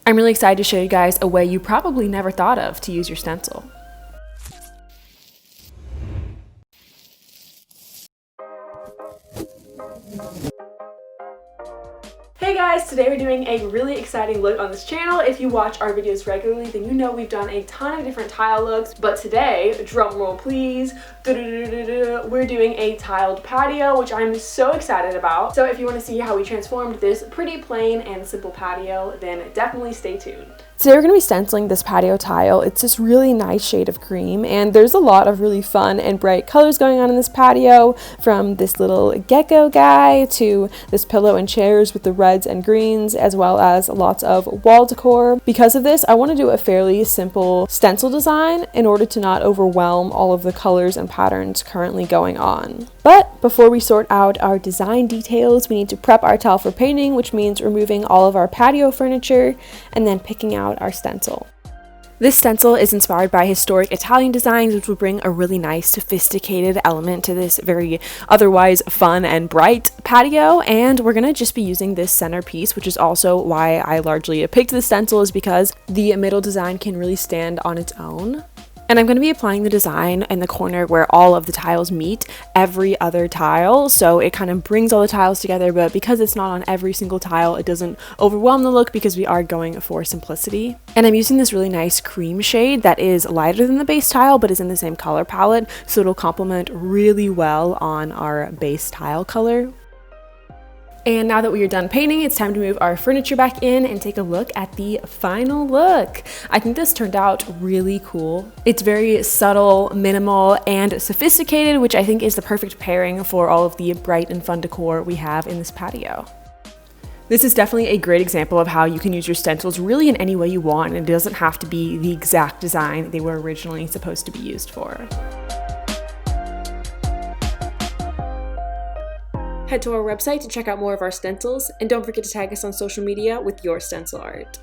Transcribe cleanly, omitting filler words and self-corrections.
I'm really excited to show you guys a way you probably never thought of to use your stencil. Hey guys, today we're doing a really exciting look on this channel. If you watch our videos regularly, then you know we've done a ton of different tile looks, but today, drum roll please, we're doing a tiled patio, which I'm so excited about. So if you want to see how we transformed this pretty plain and simple patio, then definitely stay tuned. Today we're going to be stenciling this patio tile. It's this really nice shade of cream, and there's a lot of really fun and bright colors going on in this patio, from this little gecko guy to this pillow and chairs with the reds and greens, as well as lots of wall decor. Because of this, I want to do a fairly simple stencil design in order to not overwhelm all of the colors and patterns currently going on. But before we sort out our design details, we need to prep our tile for painting, which means removing all of our patio furniture and then picking out our stencil. This stencil is inspired by historic Italian designs, which will bring a really nice, sophisticated element to this very otherwise fun and bright patio. And we're going to just be using this centerpiece, which is also why I largely picked this stencil, is because the middle design can really stand on its own. And I'm going to be applying the design in the corner where all of the tiles meet every other tile, so it kind of brings all the tiles together, but because it's not on every single tile, it doesn't overwhelm the look because we are going for simplicity. And I'm using this really nice cream shade that is lighter than the base tile, but is in the same color palette, so it'll complement really well on our base tile color. And now that we are done painting, it's time to move our furniture back in and take a look at the final look. I think this turned out really cool. It's very subtle, minimal, and sophisticated, which I think is the perfect pairing for all of the bright and fun decor we have in this patio. This is definitely a great example of how you can use your stencils really in any way you want, and it doesn't have to be the exact design they were originally supposed to be used for. Head to our website to check out more of our stencils, and don't forget to tag us on social media with your stencil art.